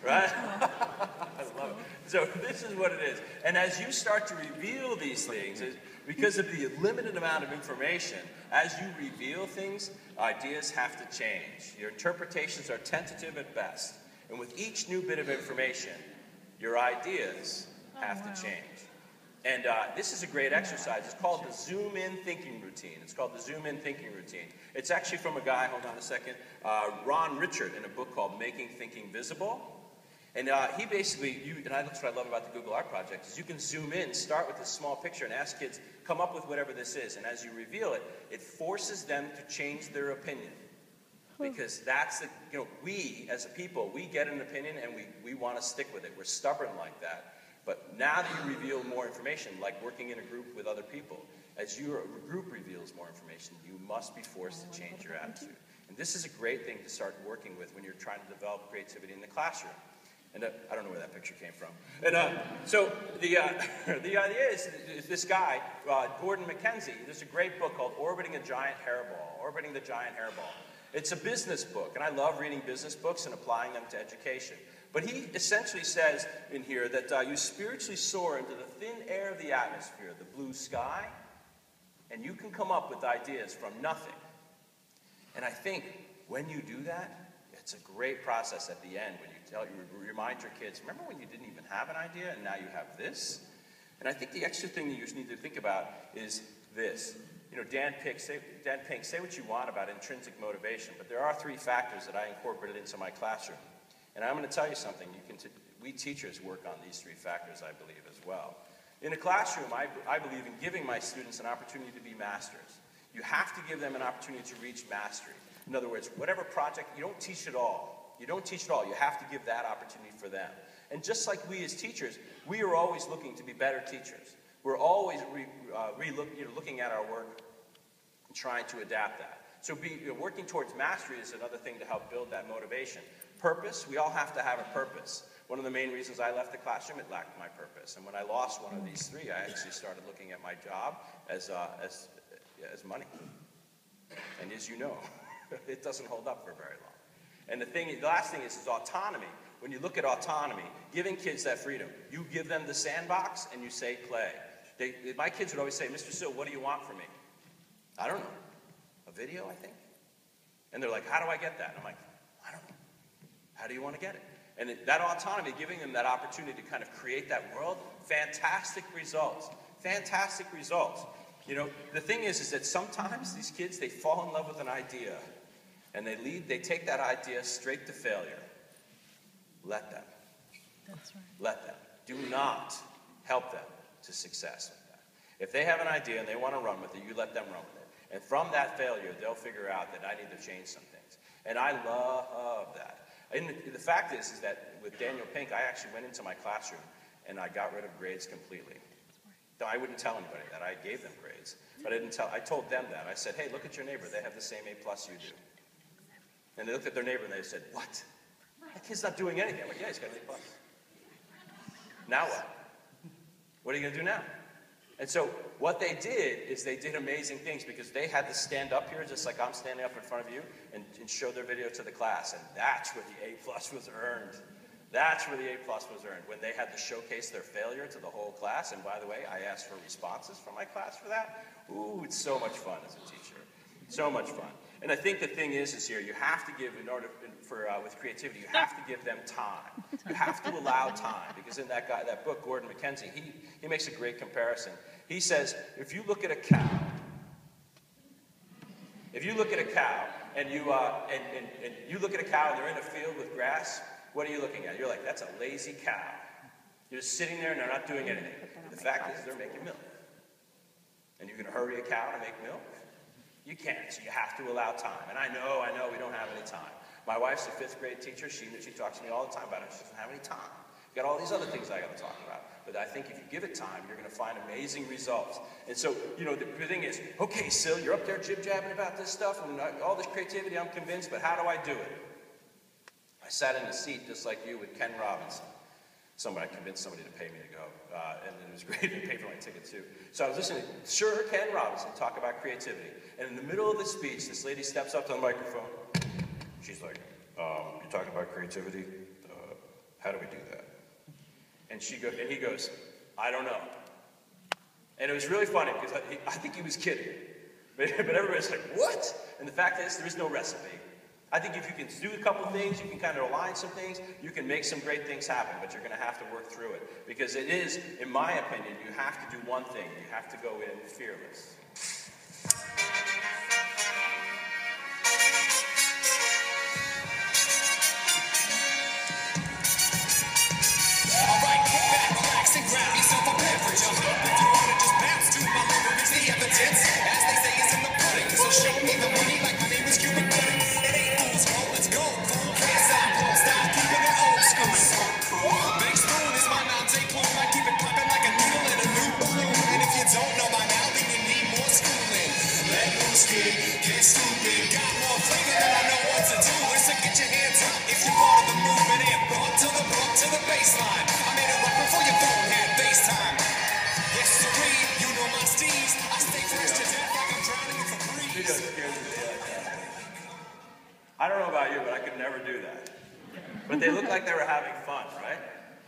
right? I love it. So this is what it is. And as you start to reveal these things, because of the limited amount of information, as you reveal things, ideas have to change. Your interpretations are tentative at best. And with each new bit of information, your ideas have to change. And this is a great exercise. It's called the zoom-in thinking routine. It's called the zoom-in thinking routine. It's actually from a guy, hold on a second, Ron Richard, in a book called Making Thinking Visible. And he basically, and that's what I love about the Google Art Project, is you can zoom in, start with a small picture, and ask kids, come up with whatever this is. And as you reveal it, it forces them to change their opinion. Because that's the, we as a people, we get an opinion and we want to stick with it. We're stubborn like that. But now that you reveal more information, like working in a group with other people, as your group reveals more information, you must be forced to change your attitude. And this is a great thing to start working with when you're trying to develop creativity in the classroom. And I don't know where that picture came from. And so the idea is this guy, Gordon McKenzie, there's a great book called Orbiting a Giant Hairball, Orbiting the Giant Hairball. It's a business book, and I love reading business books and applying them to education. But he essentially says in here that you spiritually soar into the thin air of the atmosphere, the blue sky, and you can come up with ideas from nothing. And I think when you do that, it's a great process at the end when you remind your kids, remember when you didn't even have an idea and now you have this? And I think the extra thing that you just need to think about is this. Dan Pink, say what you want about intrinsic motivation, but there are 3 factors that I incorporated into my classroom. And I'm going to tell you something. We teachers work on these 3 factors, I believe, as well. In a classroom, I believe in giving my students an opportunity to be masters. You have to give them an opportunity to reach mastery. In other words, whatever project, you don't teach it all. You don't teach it all. You have to give that opportunity for them. And just like we as teachers, we are always looking to be better teachers. We're always looking at our work and trying to adapt that. So working towards mastery is another thing to help build that motivation. Purpose, we all have to have a purpose. One of the main reasons I left the classroom, it lacked my purpose. And when I lost one of these 3, I actually started looking at my job as money. And as you know, it doesn't hold up for very long. And the last thing is autonomy. When you look at autonomy, giving kids that freedom, you give them the sandbox and you say play. My kids would always say, Mr. Sill, what do you want from me? I don't know. A video, I think? And they're like, how do I get that? And I'm like, I don't know. How do you want to get it? And that autonomy, giving them that opportunity to kind of create that world, fantastic results. Fantastic results. The thing is that sometimes these kids, they fall in love with an idea, and they take that idea straight to failure. Let them. That's right. Let them. Do not help them to success with that. If they have an idea and they want to run with it, you let them run with it. And from that failure, they'll figure out that I need to change some things. And I love that. And the fact is that with Daniel Pink, I actually went into my classroom and I got rid of grades completely. I wouldn't tell anybody that. I gave them grades. But I told them that. I said, hey, look at your neighbor. They have the same A+ you do. And they looked at their neighbor and they said, what? That kid's not doing anything. I'm like, yeah, he's got an A+. Now what? What are you going to do now? And so what they did is they did amazing things because they had to stand up here just like I'm standing up in front of you and show their video to the class. And that's where the A+ was earned. That's where the A+ was earned, when they had to showcase their failure to the whole class. And by the way, I asked for responses from my class for that. Ooh, it's so much fun as a teacher. So much fun. And I think the thing is here, you have to give, with creativity, you have to give them time. You have to allow time, because in that book, Gordon McKenzie, he makes a great comparison. He says, if you look at a cow, and you look at a cow and they're in a field with grass, what are you looking at? You're like, that's a lazy cow. You're just sitting there and they're not doing anything. The fact is, they're making milk. And you're going to hurry a cow to make milk? You can't, so you have to allow time. And I know, we don't have any time. My wife's a 5th grade teacher. She talks to me all the time about it. She doesn't have any time. Got all these other things I got to talk about. But I think if you give it time, you're going to find amazing results. And so, the thing is, okay, Sill, you're up there jib-jabbing about this stuff and all this creativity, I'm convinced, but how do I do it? I sat in a seat just like you with Ken Robinson. I convinced somebody to pay me to go, and it was great. They paid for my ticket too. So I was listening to Sir Ken Robinson talk about creativity. And in the middle of the speech, this lady steps up to the microphone. She's like, you're talking about creativity? how do we do that? And he goes, I don't know. And it was really funny because I think he was kidding. But everybody's like, what? And the fact is, there is no recipe. I think if you can do a couple things, you can kind of align some things, you can make some great things happen, but you're going to have to work through it. Because it is, in my opinion, you have to do one thing. You have to go in fearless. All right, kick back, relax, and grab yourself a beverage. If you want to just bounce to my lyrics, the evidence, as they say, is in the pudding. So show me the money like my name is Cuban pudding. It ain't fool's gold, let's go. Can't stop, keeping it old school. Big spoon is my Nazi plume. I keep it popping like a needle in a new balloon. And if you don't know by now, then you need more schooling. Let loose, kid, get stupid. Got more flavor than I know what to do. So get your hands up if you're part of the movement. And brought to the baseline. I made it right before your phone had FaceTime. Yes, sirree, you know my steez. I stay fresh to death like I'm drowning in Febreze. I don't know about you, but I could never do that. But they look like they were having fun, right?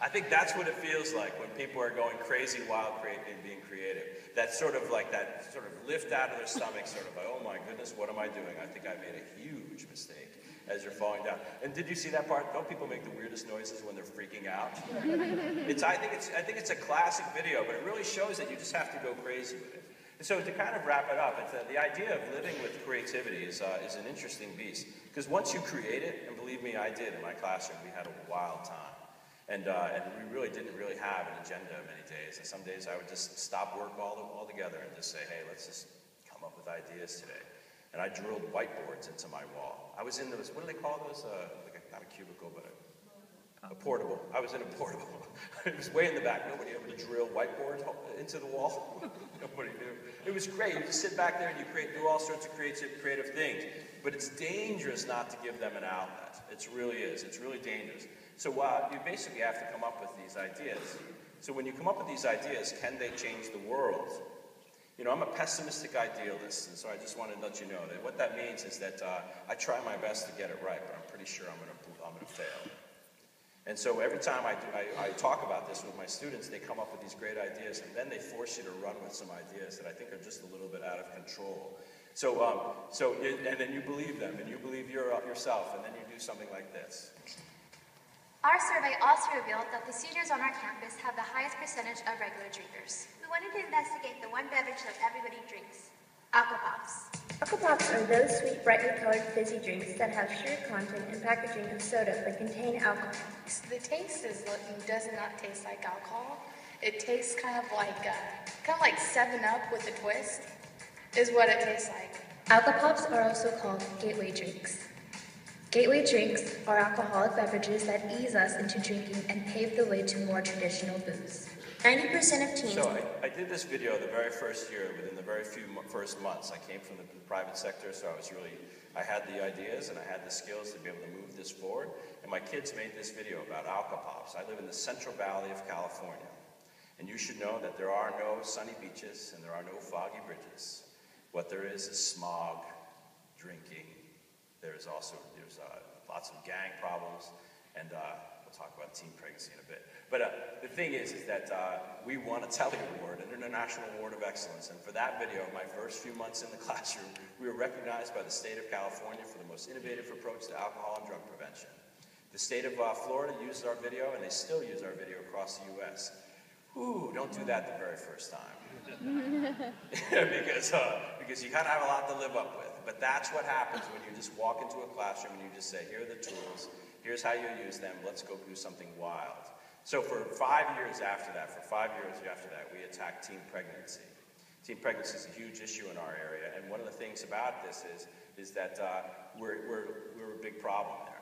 I think that's what it feels like when people are going crazy wild and being creative. That sort of lift out of their stomach, sort of like, oh my goodness, what am I doing? I think I made a huge mistake as you're falling down. And did you see that part? Don't people make the weirdest noises when they're freaking out? I think it's a classic video, but it really shows that you just have to go crazy with it. And so to kind of wrap it up, the idea of living with creativity is an interesting beast. Because once you create it, and believe me, I did in my classroom, we had a wild time. And we really didn't have an agenda many days. And some days I would just stop work altogether and just say, hey, let's just come up with ideas today. And I drilled whiteboards into my wall. I was in those, what do they call those? Not a cubicle, but a portable. I was in a portable. It was way in the back. Nobody ever to drill whiteboards into the wall. Nobody knew. It was great. You just sit back there and you do all sorts of creative things. But it's dangerous not to give them an outlet. It really is. It's really dangerous. So you basically have to come up with these ideas. So when you come up with these ideas, can they change the world? You know, I'm a pessimistic idealist, and so I just want to let you know that what that means is that I try my best to get it right, but I'm pretty sure I'm going to fail. And so every time I talk about this with my students, they come up with these great ideas, and then they force you to run with some ideas that I think are just a little bit out of control. And then you believe them, and you believe yourself, and then you do something like this. Our survey also revealed that the seniors on our campus have the highest percentage of regular drinkers. We wanted to investigate the one beverage that everybody drinks, Alka-Pops. Alka-Pops are those sweet, brightly colored fizzy drinks that have sugar content and packaging of soda but contain alcohol. The taste does not taste like alcohol. It tastes kind of like 7-Up with a twist, is what it tastes like. Alka-Pops are also called gateway drinks. Gateway drinks are alcoholic beverages that ease us into drinking and pave the way to more traditional booze. 90% of teens... So I did this video the very first year, within the very first months. I came from the private sector, so I had the ideas and I had the skills to be able to move this forward. And my kids made this video about Alka-Pops. I live in the Central Valley of California. And you should know that there are no sunny beaches and there are no foggy bridges. What there is smog, drinking. There's lots of gang problems, and we'll talk about teen pregnancy in a bit. But the thing is that we won a Telly Award, an International Award of Excellence, and for that video, my first few months in the classroom, we were recognized by the state of California for the most innovative approach to alcohol and drug prevention. The state of Florida used our video, and they still use our video across the U.S. Ooh, don't do that the very first time. because you kind of have a lot to live up with. But that's what happens when you just walk into a classroom and you just say, here are the tools, here's how you use them, let's go do something wild. So for 5 years after that, we attacked teen pregnancy. Teen pregnancy is a huge issue in our area, and one of the things about this is that we're a big problem there.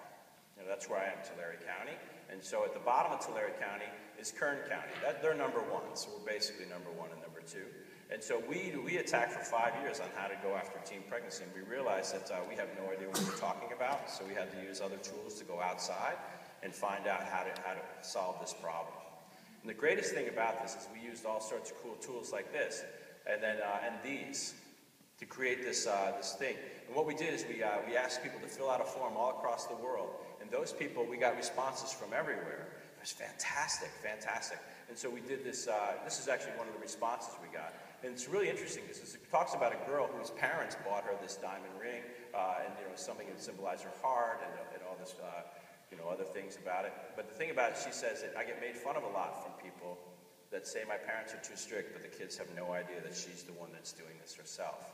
You know, that's where I am, Tulare County. And so at the bottom of Tulare County is Kern County. They're number one, so we're basically number one and number two. And so we attacked for 5 years on how to go after teen pregnancy, and we realized that we have no idea what we're talking about, so we had to use other tools to go outside and find out how to solve this problem. And the greatest thing about this is we used all sorts of cool tools like this, and then these to create this thing. And what we did is we asked people to fill out a form all across the world, and those people, we got responses from everywhere. was fantastic, fantastic. And so we did this, this is actually one of the responses we got. And it's really interesting because it talks about a girl whose parents bought her this diamond ring, and something that symbolized her heart and all this, other things about it. But the thing about it, she says that I get made fun of a lot from people that say my parents are too strict, but the kids have no idea that she's the one that's doing this herself.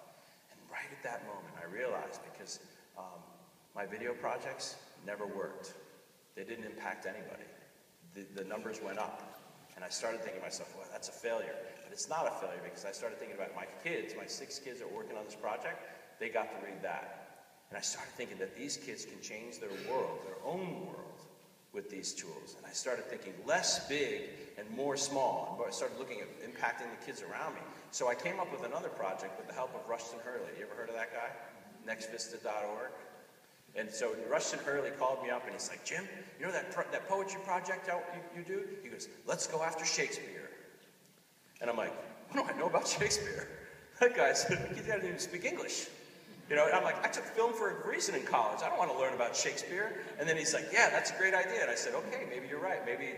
And right at that moment, I realized because my video projects never worked. They didn't impact anybody. The numbers went up. And I started thinking to myself, well, that's a failure. But it's not a failure because I started thinking about my kids, my 6 kids that are working on this project, they got to read that. And I started thinking that these kids can change their world, their own world, with these tools. And I started thinking less big and more small. And I started looking at impacting the kids around me. So I came up with another project with the help of Rushton Hurley. You ever heard of that guy? Nextvista.org. And so Rushton Hurley called me up and he's like, Jim, you know that poetry project you do? He goes, let's go after Shakespeare. And I'm like, what do I know about Shakespeare? That guy said, he didn't even speak English. And I'm like, I took film for a reason in college. I don't want to learn about Shakespeare. And then he's like, yeah, that's a great idea. And I said, okay, maybe you're right. Maybe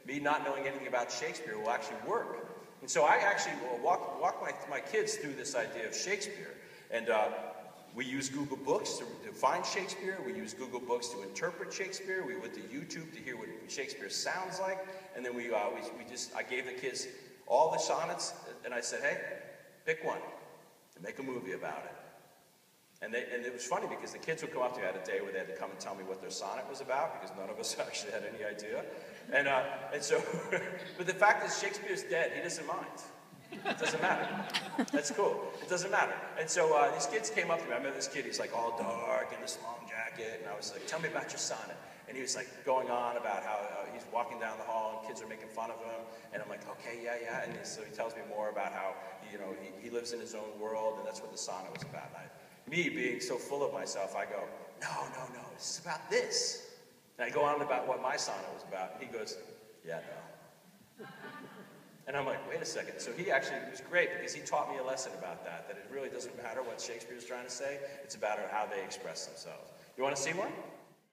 me not knowing anything about Shakespeare will actually work. And so I actually walk my kids through this idea of Shakespeare. And we use Google Books to find Shakespeare. We use Google Books to interpret Shakespeare. We went to YouTube to hear what Shakespeare sounds like. And then I gave the kids all the sonnets, and I said, hey, pick one and make a movie about it. And it was funny because the kids would come up to me. I had a day where they had to come and tell me what their sonnet was about because none of us actually had any idea. And so, but the fact is Shakespeare's dead. He doesn't mind. It doesn't matter. That's cool. It doesn't matter. And so these kids came up to me. I met this kid. He's like all dark in this long jacket. And I was like, tell me about your sonnet. And he was like going on about how he's walking down the hall and kids are making fun of him. And I'm like, okay, yeah. And so he tells me more about how, he lives in his own world. And that's what the sonnet was about. Me being so full of myself, I go, no, this is about this. And I go on about what my sonnet was about. And he goes, yeah, no. And I'm like, wait a second. So he actually was great because he taught me a lesson about that it really doesn't matter what Shakespeare's trying to say. It's about how they express themselves. You want to see one?